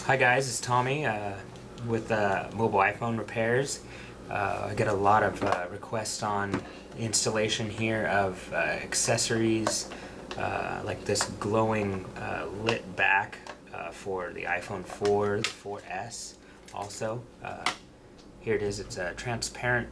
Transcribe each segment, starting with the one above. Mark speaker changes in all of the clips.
Speaker 1: Hi guys, it's Tommy with Mobile iPhone Repairs. I get a lot of requests on installation here of accessories like this glowing lit back for the iPhone 4, the 4S also. Here it is, it's a transparent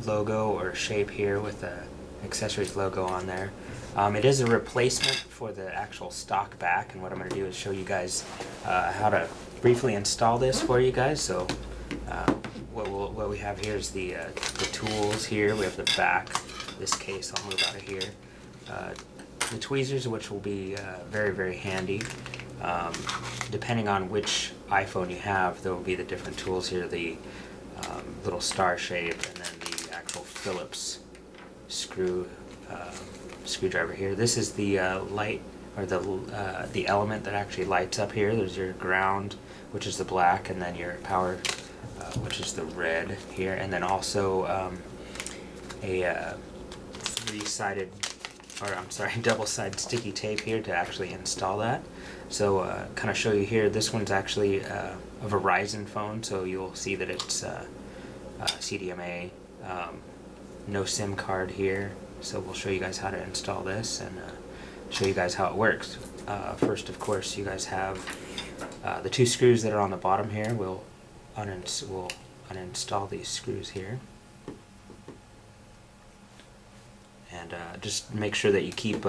Speaker 1: logo or shape here with the accessories logo on there. It is a replacement for the actual stock back, and what I'm going to do is show you guys how to briefly install this for you guys. So what we have here is the tools here. We have the back, this case, I'll move out of here. The tweezers, which will be very handy. Depending on which iPhone you have, there will be the different tools here, the little star shape, and then the actual Phillips screwdriver here. This is the light, or the element that actually lights up here. There's your ground, which is the black, and then your power, which is the red here, and then also a three-sided, or I'm sorry, double-sided sticky tape here to actually install that. So kind of show you here, this one's actually a Verizon phone, so you'll see that it's CDMA, no SIM card here. So we'll show you guys how to install this and show you guys how it works. First, of course, you guys have the two screws that are on the bottom here. We'll uninstall these screws here. And just make sure that you keep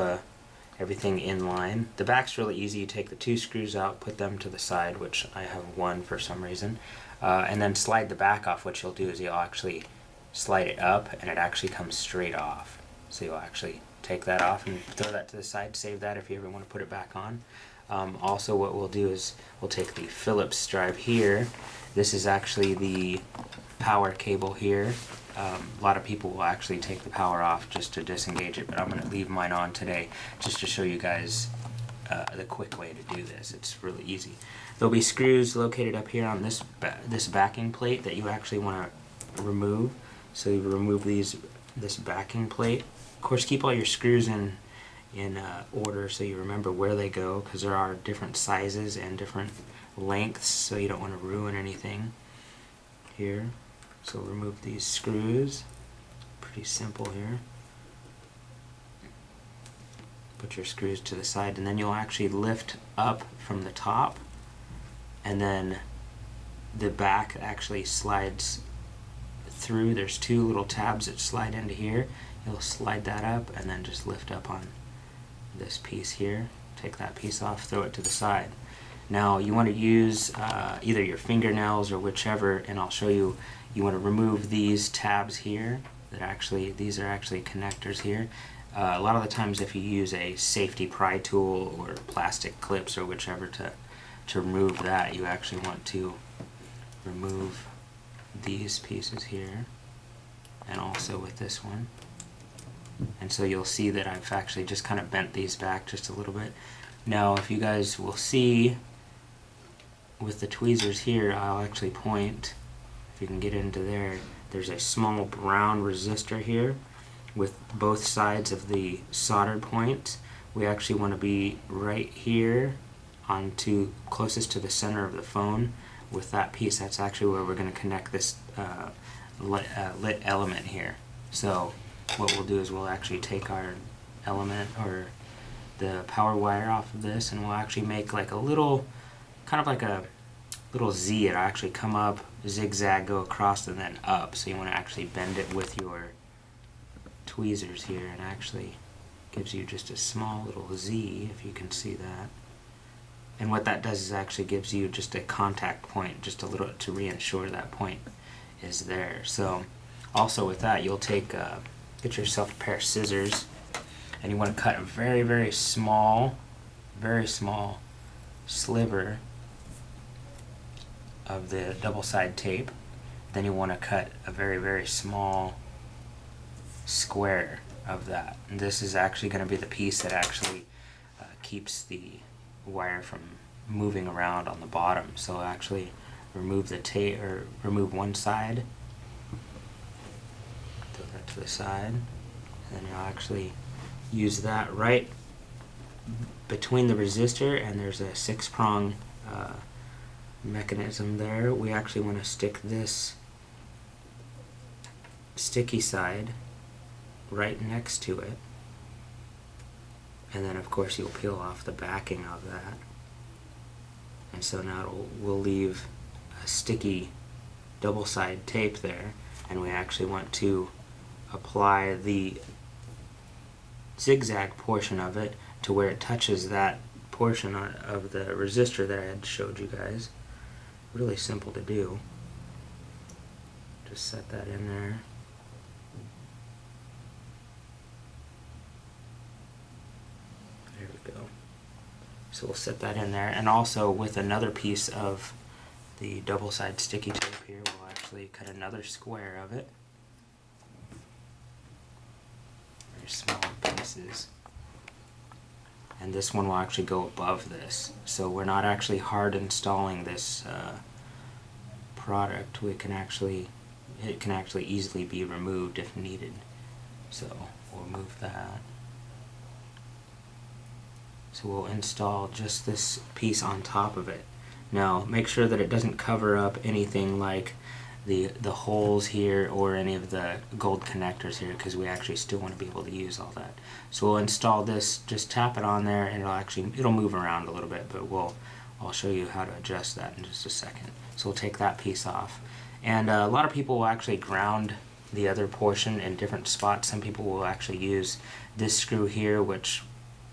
Speaker 1: everything in line. The back's really easy. You take the two screws out, put them to the side, which I have one for some reason, and then slide the back off. What you'll do is you'll actually slide it up and it actually comes straight off. So you'll actually take that off and throw that to the side, save that if you ever want to put it back on. Also what we'll do is we'll take the Phillips drive here. This is actually the power cable here. A lot of people will actually take the power off just to disengage it, but I'm going to leave mine on today just to show you guys the quick way to do this. It's really easy. There'll be screws located up here on this backing plate that you actually want to remove. So you remove this backing plate. Of course, keep all your screws in order so you remember where they go, because there are different sizes and different lengths, so you don't want to ruin anything here. So remove these screws. Pretty simple here. Put your screws to the side, and then you'll actually lift up from the top, and then the back actually slides through. There's two little tabs that slide into here. You'll slide that up and then just lift up on this piece here. Take that piece off, throw it to the side. Now you want to use either your fingernails or whichever, and I'll show you. You want to remove these tabs here. These are actually connectors here. A lot of the times, if you use a safety pry tool or plastic clips or whichever to remove that, you actually want to remove these pieces here, and also with this one. And so you'll see that I've actually just kind of bent these back just a little bit. Now, if you guys will see with the tweezers here, I'll actually point, if you can get into there, there's a small brown resistor here with both sides of the solder point. We actually want to be right here closest to the center of the phone with that piece. That's actually where we're going to connect this lit element here. So what we'll do is we'll actually take our element or the power wire off of this, and we'll actually make like a little, kind of like a little Z. It'll actually come up, zigzag, go across, and then up. So you want to actually bend it with your tweezers here, and actually gives you just a small little Z, if you can see that. And what that does is actually gives you just a contact point, just a little, to reassure that point is there. So also with that, you'll take get yourself a pair of scissors, and you want to cut a very small sliver of the double-side tape. Then you want to cut a very small square of that. And this is actually going to be the piece that actually keeps the wire from moving around on the bottom. So actually remove the tape, or remove one side, throw that to the side, and then you'll actually use that right between the resistor, and there's a 6-prong mechanism there, we actually want to stick this sticky side right next to it, and then of course you'll peel off the backing of that, and so now we'll leave a sticky double-side tape there, and we actually want to apply the zigzag portion of it to where it touches that portion of the resistor that I had showed you guys. Really simple to do. Just set that in there. There we go. So we'll set that in there, and also with another piece of the double-side sticky tape here, we'll actually cut another square of it. Very small pieces. And this one will actually go above this. So we're not actually hard installing this product. It can actually easily be removed if needed. So we'll remove that. So we'll install just this piece on top of it. Now make sure that it doesn't cover up anything like the holes here or any of the gold connectors here, because we actually still want to be able to use all that. So we'll install this, just tap it on there, and it'll move around a little bit, but I'll show you how to adjust that in just a second. So we'll take that piece off. And a lot of people will actually ground the other portion in different spots. Some people will actually use this screw here, which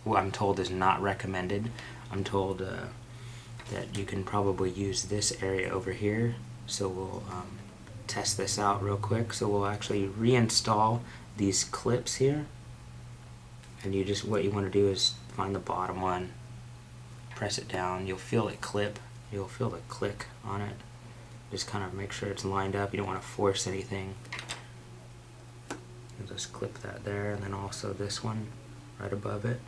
Speaker 1: I'm told is not recommended. I'm told that you can probably use this area over here. So we'll test this out real quick. So we'll actually reinstall these clips here, and what you want to do is find the bottom one, press it down, you'll feel it clip, you'll feel the click on it. Just kind of make sure it's lined up, you don't want to force anything. You'll just clip that there, and then also this one right above it.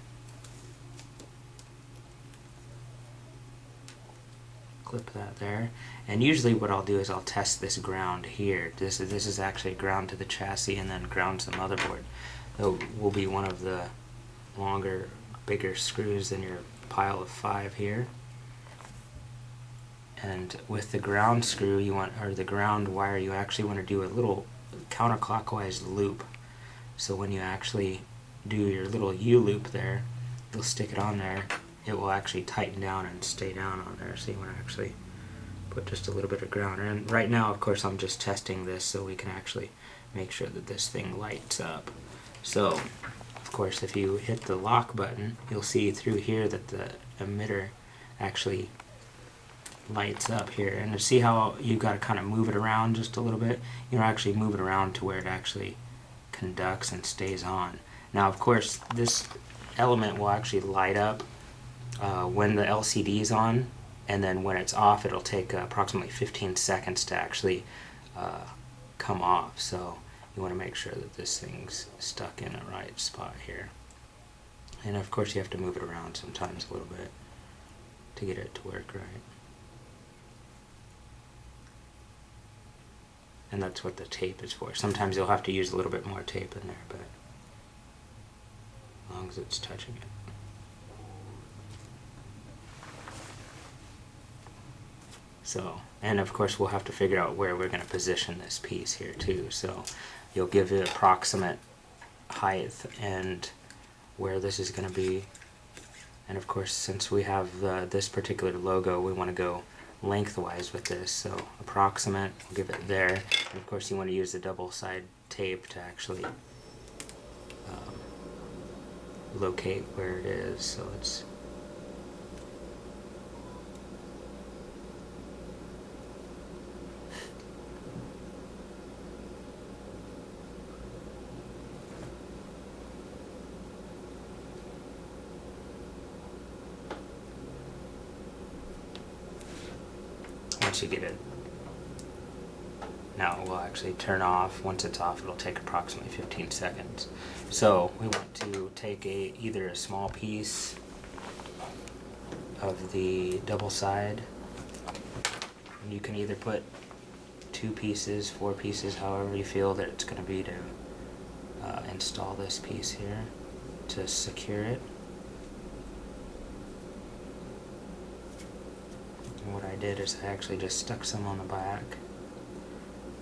Speaker 1: Clip that there, and usually what I'll do is I'll test this ground here. This is actually ground to the chassis, and then ground to the motherboard. It will be one of the longer, bigger screws than your pile of 5 here. And with the ground screw, or the ground wire, you actually want to do a little counterclockwise loop. So when you actually do your little U-loop there, you'll stick it on there. It will actually tighten down and stay down on there. So you want to actually put just a little bit of ground. And right now, of course, I'm just testing this so we can actually make sure that this thing lights up. So, of course, if you hit the lock button, you'll see through here that the emitter actually lights up here. And to see how you've got to kind of move it around just a little bit, you know, actually move it around to where it actually conducts and stays on. Now, of course, this element will actually light up when the LCD is on, and then when it's off, it'll take approximately 15 seconds to actually come off. So you want to make sure that this thing's stuck in the right spot here. And of course you have to move it around sometimes a little bit to get it to work right. And that's what the tape is for. Sometimes you'll have to use a little bit more tape in there, but as long as it's touching it. So, and of course we'll have to figure out where we're going to position this piece here too. So you'll give it approximate height and where this is going to be. And of course, since we have this particular logo, we want to go lengthwise with this. So approximate, we'll give it there. And of course you want to use the double-side tape to actually locate where it is. So it's once you get it. Now it will actually turn off. Once it's off, it'll take approximately 15 seconds. So we want to take either a small piece of the double side. And you can either put 2 pieces, 4 pieces, however you feel that it's going to be to install this piece here to secure it. did is I actually just stuck some on the back,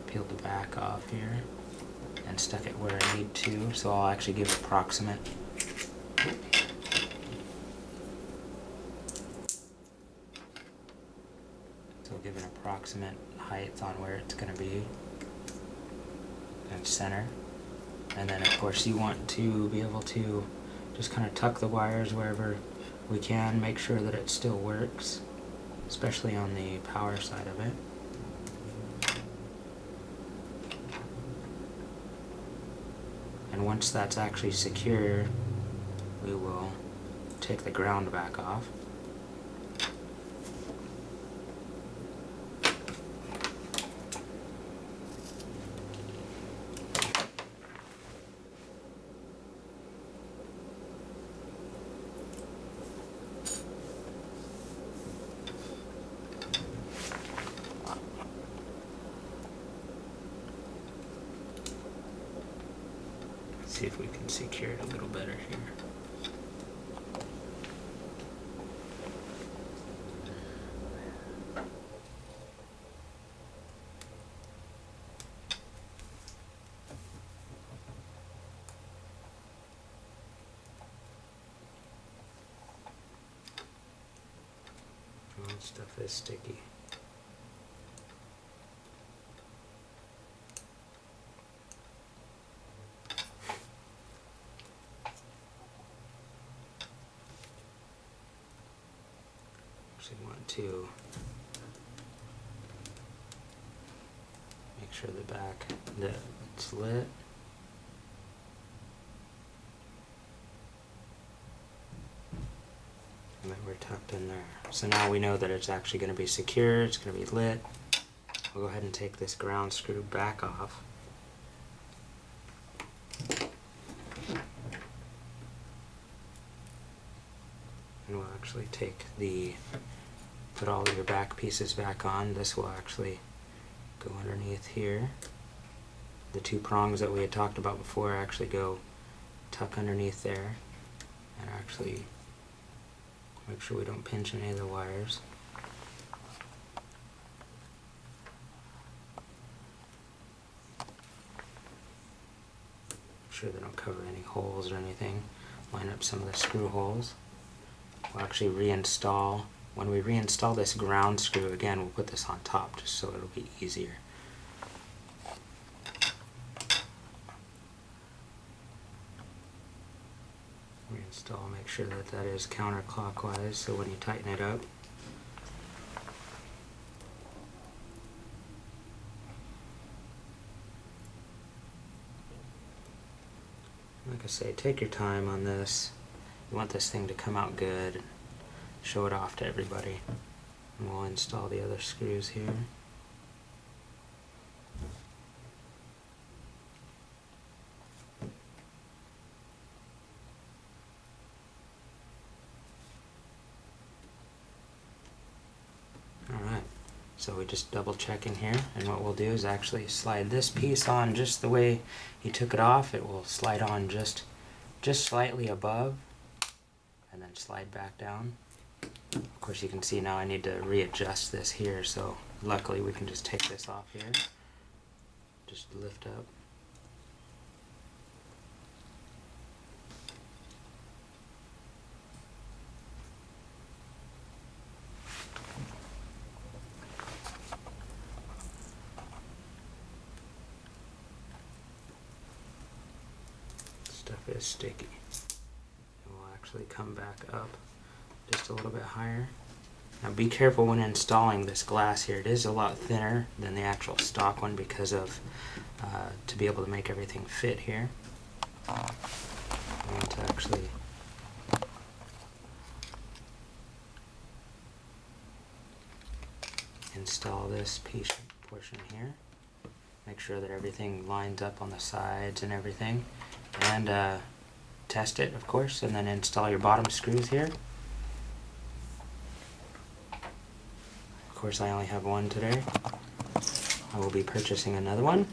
Speaker 1: peeled the back off here, and stuck it where I need to, so I'll actually give approximate. So I'll give an approximate height on where it's going to be and center. And then of course you want to be able to just kind of tuck the wires wherever we can, make sure that it still works, especially on the power side of it. And once that's actually secure, we will take the ground back off. See if we can secure it a little better here. Oh, that stuff is sticky. We want to make sure the back that it's lit. And that we're tucked in there. So now we know that it's actually going to be secure, it's going to be lit. We'll go ahead and take this ground screw back off. And we'll actually put all your back pieces back on. This will actually go underneath here. The two prongs that we had talked about before actually go tuck underneath there, and actually make sure we don't pinch any of the wires. Make sure they don't cover any holes or anything. Line up some of the screw holes. We'll actually reinstall. When we reinstall this ground screw, again, we'll put this on top just so it'll be easier. Reinstall, make sure that that is counterclockwise, so when you tighten it up, like I say, take your time on this. You want this thing to come out good and show it off to everybody. And we'll install the other screws here. Alright, so we just double check in here, and what we'll do is actually slide this piece on just the way he took it off. It will slide on just slightly above, and then slide back down. Of course, you can see now I need to readjust this here, so luckily we can just take this off here. Just lift up. Stuff is sticky. We'll actually come back up just a little bit higher. Now be careful when installing this glass here. It is a lot thinner than the actual stock one because of to be able to make everything fit here. I want to actually install this portion here. Make sure that everything lines up on the sides and everything, and test it, of course, and then install your bottom screws here. Of course, I only have one today. I will be purchasing another one.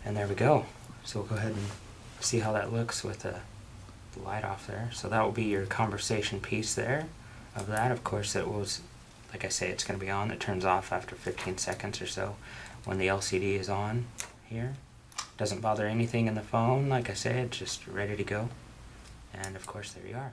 Speaker 1: And there we go. So we'll go ahead and see how that looks with the light off there. So that will be your conversation piece there. of that. Of course, it was, like I say, it's going to be on. It turns off after 15 seconds or so when the LCD is on here. Doesn't bother anything in the phone. Like I say, it's just ready to go. And of course, there you are.